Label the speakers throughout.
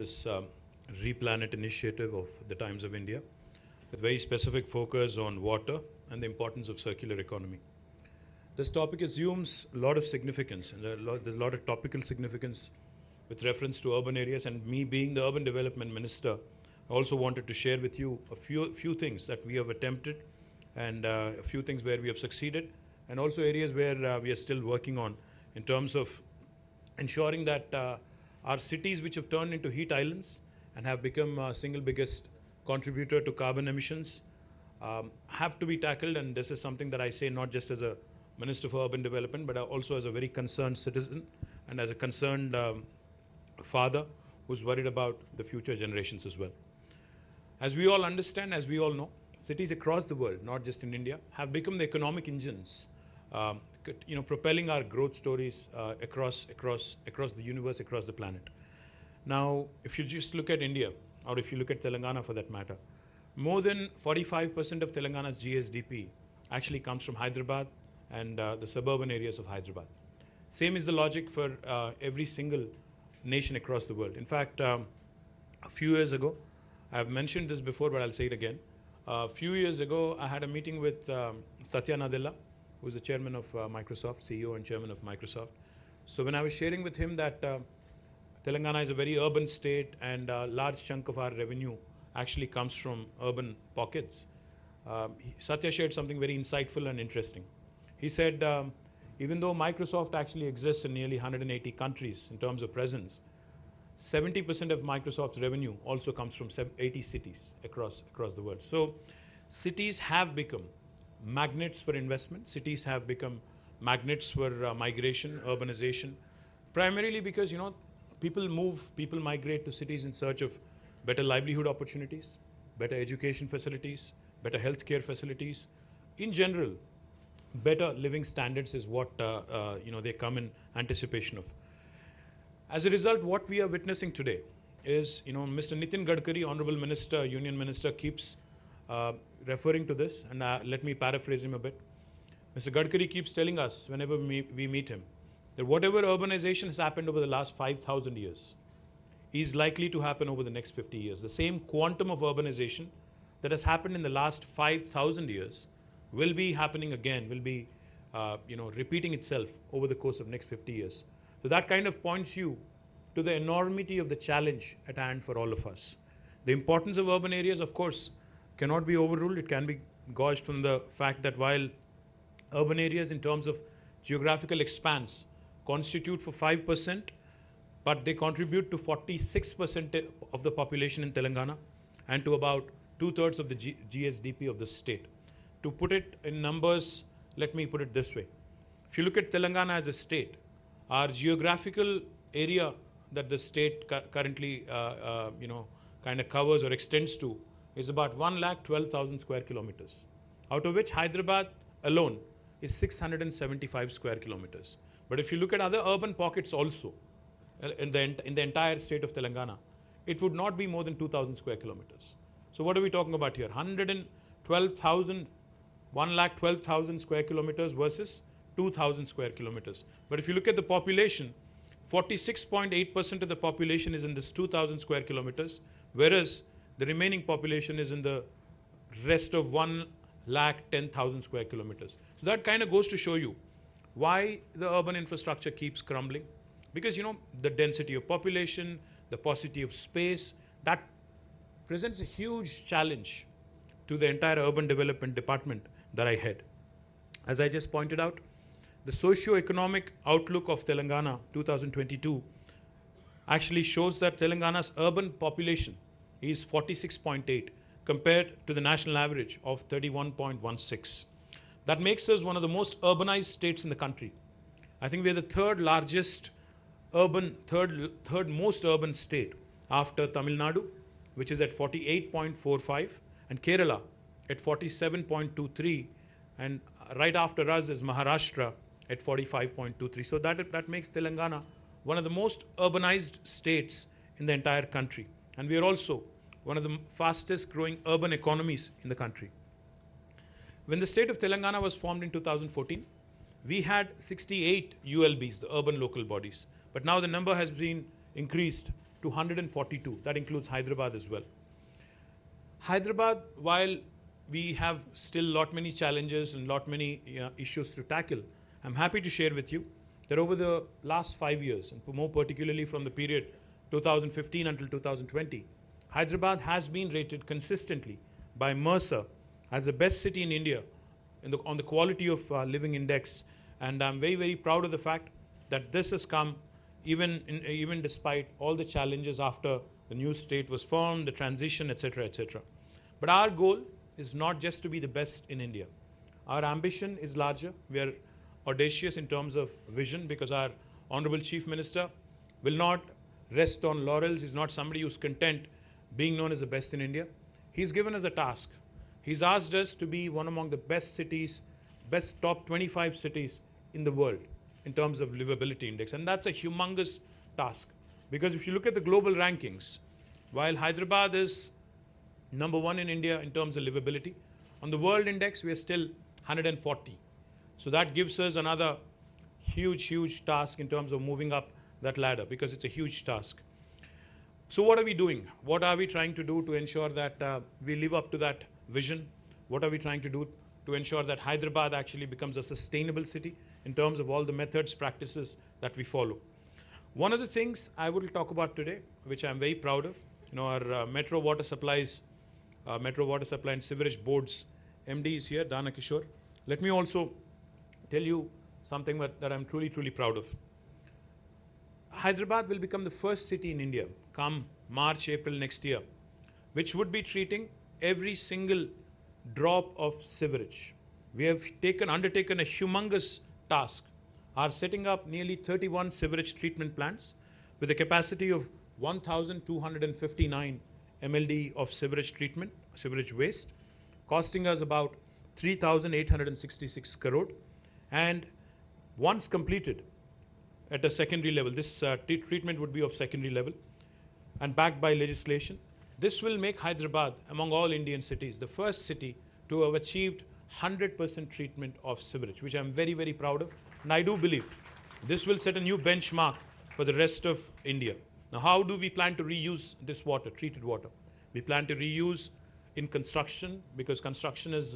Speaker 1: This Replanet initiative of the Times of India with very specific focus on water and the importance of circular economy. This topic assumes a lot of significance and there's a lot of topical significance with reference to urban areas, and me being the urban development minister, I also wanted to share with you a few things that we have attempted and a few things where we have succeeded, and also areas where we are still working on in terms of ensuring that our cities, which have turned into heat islands and have become single biggest contributor to carbon emissions, have to be tackled. And this is something that I say not just as a Minister for Urban Development, but also as a very concerned citizen and as a concerned father who's worried about the future generations as well. As we all understand, as we all know, cities across the world, not just in India, have become the economic engines, propelling our growth stories across the universe, across the planet. Now, if you just look at India, or if you look at Telangana for that matter, more than 45% of Telangana's GSDP actually comes from Hyderabad and the suburban areas of Hyderabad. Same is the logic for every single nation across the world. In fact, a few years ago, I've mentioned this before, but I'll say it again. A few years ago, I had a meeting with Satya Nadella, who is the chairman of Microsoft, CEO and chairman of Microsoft. So when I was sharing with him that Telangana is a very urban state and a large chunk of our revenue actually comes from urban pockets, Satya shared something very insightful and interesting. He said, even though Microsoft actually exists in nearly 180 countries in terms of presence, 70% of Microsoft's revenue also comes from 80 cities across the world. So cities have become magnets for investment. Cities have become magnets for migration, urbanization, primarily because, people migrate to cities in search of better livelihood opportunities, better education facilities, better healthcare facilities. In general, better living standards is what they come in anticipation of. As a result, what we are witnessing today is, Mr. Nitin Gadkari, Honorable Minister, Union Minister, keeps referring to this, and let me paraphrase him a bit. Mr. Gadkari keeps telling us whenever we meet him that whatever urbanization has happened over the last 5,000 years is likely to happen over the next 50 years. The same quantum of urbanization that has happened in the last 5,000 years will be happening again, will be repeating itself over the course of next 50 years. So that kind of points you to the enormity of the challenge at hand for all of us. The importance of urban areas, of course, cannot be overruled. It can be gauged from the fact that while urban areas in terms of geographical expanse constitute for 5%, but they contribute to 46% of the population in Telangana and to about 2/3 of the GSDP of the state. To put it in numbers, let me put it this way. If you look at Telangana as a state, our geographical area that the state currently kind of covers or extends to is about 1,12,000 square kilometers, out of which Hyderabad alone is 675 square kilometers. But if you look at other urban pockets also in the entire state of Telangana, it would not be more than 2,000 square kilometers. So what are we talking about here? 1,12,000 square kilometers versus 2,000 square kilometers. But if you look at the population, 46.8% of the population is in this 2,000 square kilometers, whereas the remaining population is in the rest of 1,10,000 square kilometers. So that kind of goes to show you why the urban infrastructure keeps crumbling. Because, the density of population, the paucity of space, that presents a huge challenge to the entire urban development department that I head. As I just pointed out, the socio-economic outlook of Telangana 2022 actually shows that Telangana's urban population is 46.8 compared to the national average of 31.16. That makes us one of the most urbanized states in the country. I think we are the third most urban state after Tamil Nadu, which is at 48.45, and Kerala at 47.23, and right after us is Maharashtra at 45.23. So that makes Telangana one of the most urbanized states in the entire country. And we are also one of the fastest growing urban economies in the country. When the state of Telangana was formed in 2014, we had 68 ULBs, the urban local bodies. But now the number has been increased to 142. That includes Hyderabad as well. Hyderabad, while we have still lot many challenges and lot many issues to tackle, I'm happy to share with you that over the last 5 years, and more particularly from the period 2015 until 2020, Hyderabad has been rated consistently by Mercer as the best city in India on the quality of living index. And I'm very, very proud of the fact that this has come even despite all the challenges after the new state was formed, the transition, etc., etc. But our goal is not just to be the best in India. Our ambition is larger. We are audacious in terms of vision, because our Honorable Chief Minister will not rest on laurels. He's not somebody who's content being known as the best in India. He's given us a task. He's asked us to be one among the best cities, best top 25 cities in the world in terms of livability index. And that's a humongous task, because if you look at the global rankings, while Hyderabad is #1 in India in terms of livability, on the world index we are still 140. So that gives us another huge task in terms of moving up that ladder, because it's a huge task. So what are we doing? What are we trying to do to ensure that we live up to that vision? What are we trying to do to ensure that Hyderabad actually becomes a sustainable city in terms of all the methods, practices that we follow? One of the things I will talk about today, which I'm very proud of, our Metro Water Supply and Sewerage Board's MD is here, Dana Kishore. Let me also tell you something that I'm truly proud of. Hyderabad will become the first city in India come March, April next year, which would be treating every single drop of sewerage. We have undertaken a humongous task, are setting up nearly 31 sewerage treatment plants with a capacity of 1,259 MLD of sewerage waste, costing us about 3,866 crore. And once completed at a secondary level, this treatment would be of secondary level and backed by legislation. This will make Hyderabad, among all Indian cities, the first city to have achieved 100% treatment of sewerage, which I'm very proud of. And I do believe this will set a new benchmark for the rest of India. Now, how do we plan to reuse this water, treated water? We plan to reuse in construction, because construction is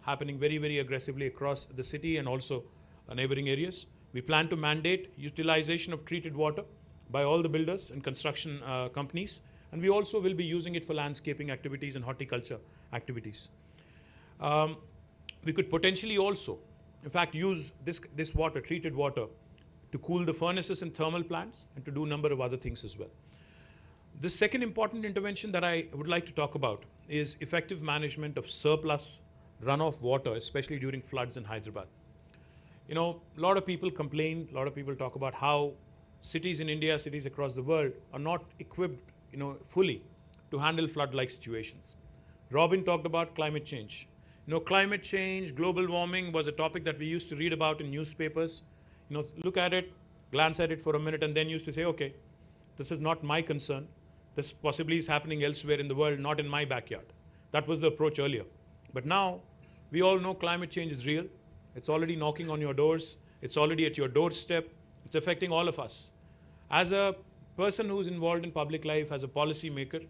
Speaker 1: happening very aggressively across the city and also neighboring areas. We plan to mandate utilization of treated water by all the builders and construction companies, and we also will be using it for landscaping activities and horticulture activities. We could potentially also, in fact, use this water, treated water, to cool the furnaces and thermal plants and to do a number of other things as well. The second important intervention that I would like to talk about is effective management of surplus runoff water, especially during floods in Hyderabad. A lot of people complain, a lot of people talk about how cities in India, cities across the world are not equipped, fully to handle flood-like situations. Robin talked about climate change. Climate change, global warming was a topic that we used to read about in newspapers. Look at it, glance at it for a minute, and then used to say, okay, this is not my concern. This possibly is happening elsewhere in the world, not in my backyard. That was the approach earlier. But now, we all know climate change is real. It's already knocking on your doors. It's already at your doorstep. It's affecting all of us. As a person who's involved in public life, as a policy maker,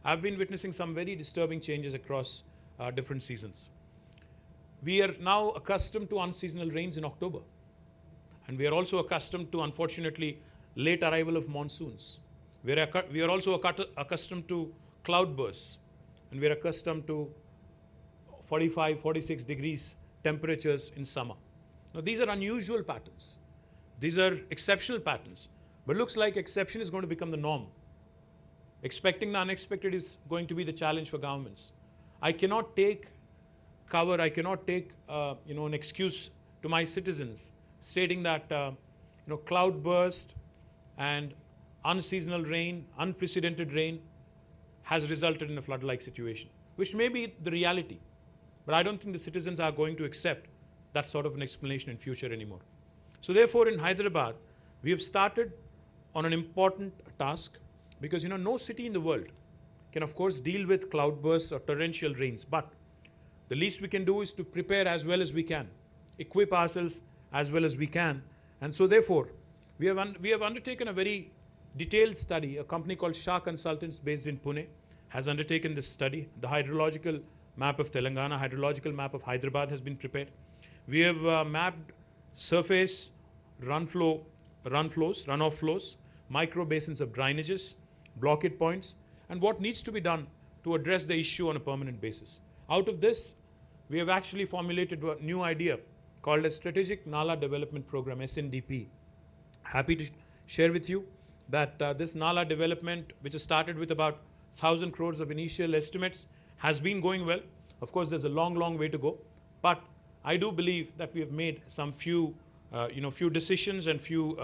Speaker 1: I've been witnessing some very disturbing changes across different seasons. We are now accustomed to unseasonal rains in October. And we are also accustomed to, unfortunately, late arrival of monsoons. We are also accustomed to cloudbursts. And we are accustomed to 45, 46 degrees temperatures in summer. Now, these are unusual patterns. These are exceptional patterns. But looks like exception is going to become the norm. Expecting the unexpected is going to be the challenge for governments. I cannot take cover, I cannot take an excuse to my citizens stating that cloudburst and unseasonal rain, unprecedented rain has resulted in a flood-like situation, which may be the reality. But I don't think the citizens are going to accept that sort of an explanation in future anymore. So therefore, in Hyderabad, we have started on an important task, because no city in the world can of course deal with cloudbursts or torrential rains, but the least we can do is to prepare as well as we can, equip ourselves as well as we can. And so therefore, we have undertaken a very detailed study. A company called Shah Consultants based in Pune has undertaken this study. The hydrological map of Telangana, hydrological map of Hyderabad has been prepared. We have mapped surface runoff flows, micro basins of drainages, blockade points, and what needs to be done to address the issue on a permanent basis. Out of this, we have actually formulated a new idea called a Strategic Nala Development Program, SNDP. Happy to share with you that this Nala development, which has started with about 1,000 crores of initial estimates, has been going well. Of course, there's a long way to go, but I do believe that we have made some few decisions, and few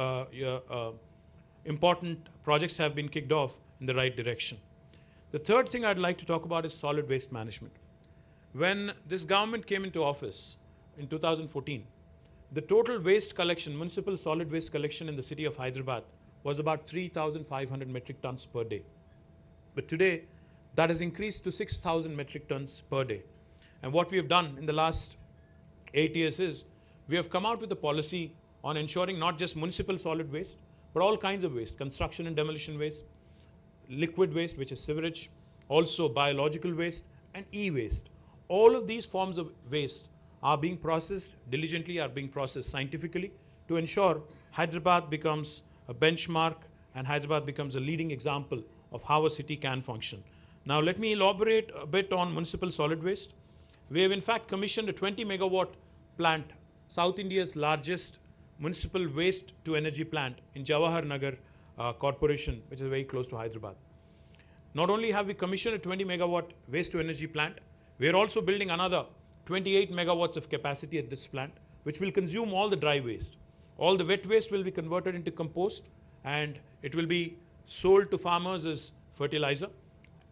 Speaker 1: important projects have been kicked off in the right direction. The third thing I'd like to talk about is solid waste management. When this government came into office in 2014, the total waste collection, municipal solid waste collection in the city of Hyderabad was about 3,500 metric tons per day. But today, that has increased to 6,000 metric tons per day. And what we have done in the last 8 years is, we have come out with a policy on ensuring not just municipal solid waste, but all kinds of waste, construction and demolition waste, liquid waste, which is sewage, also biological waste, and e-waste. All of these forms of waste are being processed diligently, are being processed scientifically to ensure Hyderabad becomes a benchmark and Hyderabad becomes a leading example of how a city can function. Now let me elaborate a bit on municipal solid waste. We have in fact commissioned a 20 megawatt plant, South India's largest municipal waste to energy plant in Jawahar Nagar Corporation, which is very close to Hyderabad. Not only have we commissioned a 20 megawatt waste to energy plant, we are also building another 28 megawatts of capacity at this plant, which will consume all the dry waste. All the wet waste will be converted into compost, and it will be sold to farmers as fertilizer.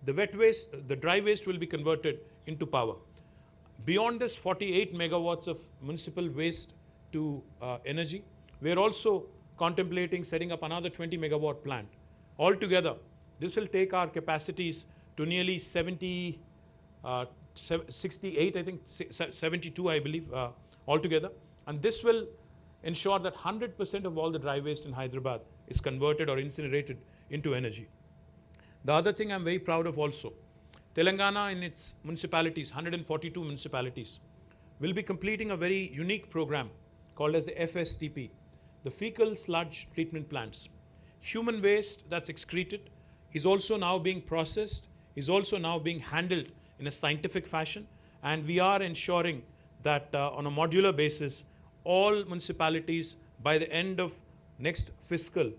Speaker 1: The wet waste, the dry waste will be converted into power. Beyond this 48 megawatts of municipal waste to energy, we are also contemplating setting up another 20 megawatt plant. Altogether, this will take our capacities to nearly 68, I think 72, I believe, altogether. And this will ensure that 100% of all the dry waste in Hyderabad is converted or incinerated into energy. The other thing I'm very proud of also, Telangana in its municipalities, 142 municipalities, will be completing a very unique program called as the FSTP, the fecal sludge treatment plants. Human waste that's excreted is also now being processed, is also now being handled in a scientific fashion, and we are ensuring that on a modular basis, all municipalities by the end of next fiscal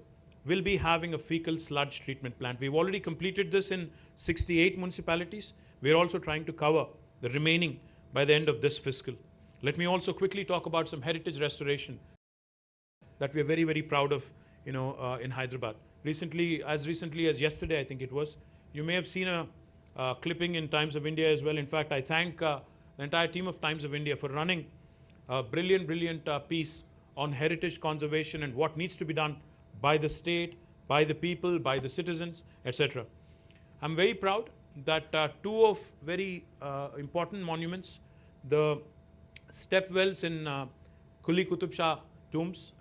Speaker 1: will be having a fecal sludge treatment plant. We've already completed this in 68 municipalities. We're also trying to cover the remaining by the end of this fiscal. Let me also quickly talk about some heritage restoration that we're very proud of, in Hyderabad. Recently as yesterday, I think it was, you may have seen a clipping in Times of India as well. In fact, I thank the entire team of Times of India for running a brilliant piece on heritage conservation and what needs to be done by the state, by the people, by the citizens, etc. I'm very proud that two of very important monuments, the step wells in Kuli Qutub Shah tombs,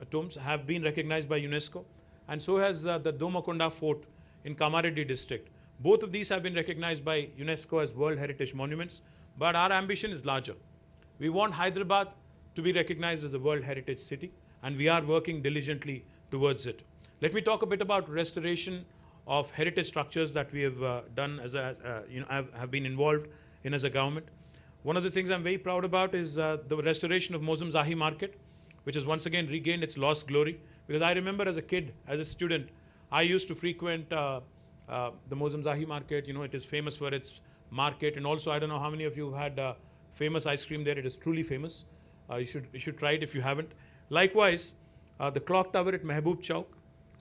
Speaker 1: have been recognized by UNESCO, and so has the Domakonda Fort in Kamaredi district. Both of these have been recognized by UNESCO as World Heritage Monuments, but our ambition is larger. We want Hyderabad to be recognized as a World Heritage City, and we are working diligently towards it. Let me talk a bit about restoration of heritage structures that we have done as have been involved in as a government. One of the things I'm very proud about is the restoration of Mozum Zahi Market, which has once again regained its lost glory. Because I remember as a kid, as a student, I used to frequent the Mozum Zahi Market. It is famous for its market, and also I don't know how many of you have had famous ice cream there. It is truly famous. You should try it if you haven't. Likewise, the clock tower at Mehboob Chowk,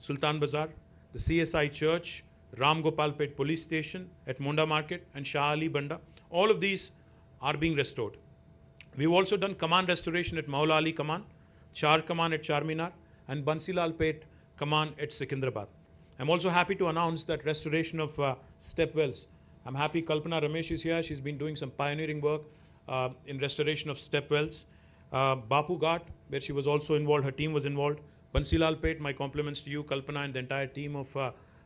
Speaker 1: Sultan Bazaar, the CSI Church, Ram Gopalpet Police Station at Monda Market, and Shah Ali Banda. All of these are being restored. We've also done Kaman restoration at Maula Ali Kaman, Char Kaman at Charminar, and Bansilal Pet Kaman at Secunderabad. I'm also happy to announce that restoration of step wells. I'm happy Kalpana Ramesh is here. She's been doing some pioneering work in restoration of step wells. Bapu Ghat, where she was also involved, her team was involved. Bansilal Pet, my compliments to you, Kalpana, and the entire team of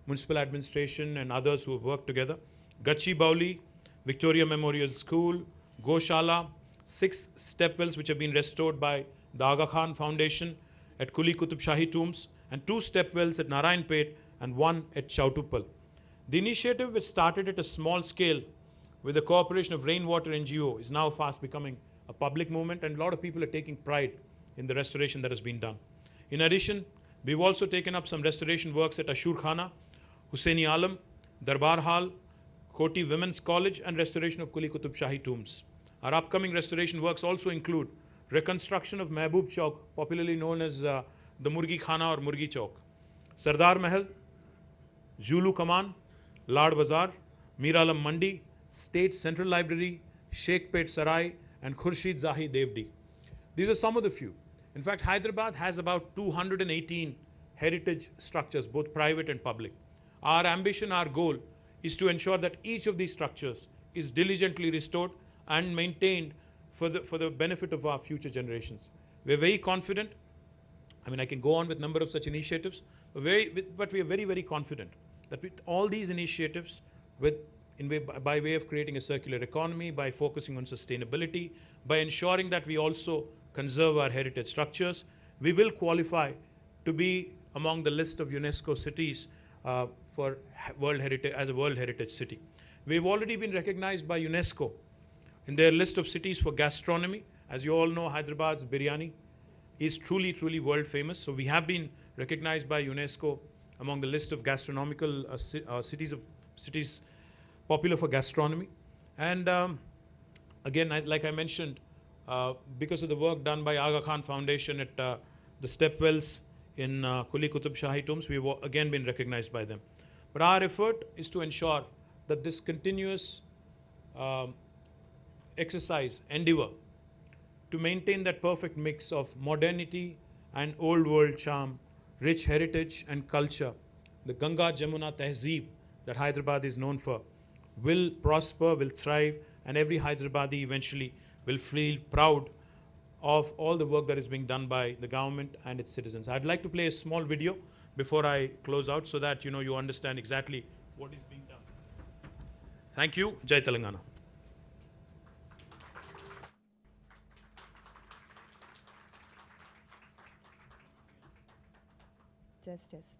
Speaker 1: municipal administration and others who have worked together. Gachi Bauli, Victoria Memorial School, Goshala, 6 stepwells which have been restored by the Aga Khan Foundation at Kuli Qutub Shahi Tombs, and 2 stepwells at Narayanpet and 1 at Chautupal. The initiative, which started at a small scale with the cooperation of Rainwater NGO, is now fast becoming a public movement, and a lot of people are taking pride in the restoration that has been done. In addition, we've also taken up some restoration works at Ashur Khana, Hussaini Alam, Darbar Hall, Koti Women's College, and restoration of Kuli Qutub Shahi Tombs. Our upcoming restoration works also include reconstruction of Mehboob Chowk, popularly known as the Murgi Khana or Murgi Chowk, Sardar Mahal, Julu Kaman, Lad Bazar, Miralam Mandi, State Central Library, Sheikpet Sarai, and Khurshid Zahi Devdi. These are some of the few. In fact, Hyderabad has about 218 heritage structures, both private and public. Our ambition, our goal, is to ensure that each of these structures is diligently restored and maintained for the benefit of our future generations. We're very confident. I mean, I can go on with a number of such initiatives, but we are very, very confident that with all these initiatives, by way of creating a circular economy, by focusing on sustainability, by ensuring that we also conserve our heritage structures, we will qualify to be among the list of UNESCO cities for World Heritage, as a World Heritage City. We've already been recognized by UNESCO in their list of cities for gastronomy. As you all know, Hyderabad's biryani is truly, truly world famous. So we have been recognized by UNESCO among the list of gastronomical cities popular for gastronomy. And again, like I mentioned, because of the work done by Aga Khan Foundation at the stepwells in Kuli Qutub Shahi Tombs, we've again been recognized by them. But our effort is to ensure that this continuous exercise, endeavor, to maintain that perfect mix of modernity and old world charm, rich heritage and culture, the Ganga Jamuna Tehzeeb that Hyderabad is known for, will prosper, will thrive, and every Hyderabadi eventually will feel proud of all the work that is being done by the government and its citizens. I'd like to play a small video before I close out so that you understand exactly what is being done. Thank you. Jai Telangana.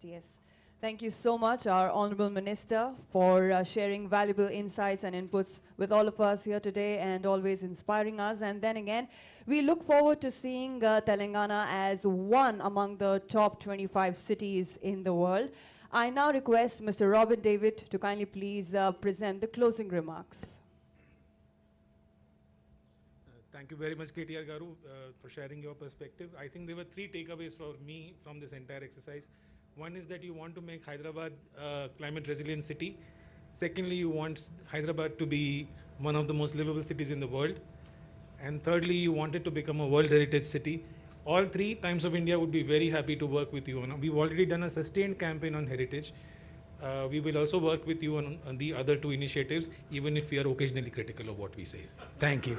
Speaker 2: Yes. Thank you so much, our Honorable Minister, for sharing valuable insights and inputs with all of us here today and always inspiring us. And then again, we look forward to seeing Telangana as one among the top 25 cities in the world. I now request Mr. Robin David to kindly please present the closing remarks.
Speaker 3: Thank you very much, KTR Garu, for sharing your perspective. I think there were 3 takeaways for me from this entire exercise. One is that you want to make Hyderabad a climate resilient city. Secondly, you want Hyderabad to be one of the most livable cities in the world. And thirdly, you want it to become a World Heritage City. All 3 Times of India would be very happy to work with you. We've already done a sustained campaign on heritage. We will also work with you on the other 2 initiatives, even if we are occasionally critical of what we say. Thank you.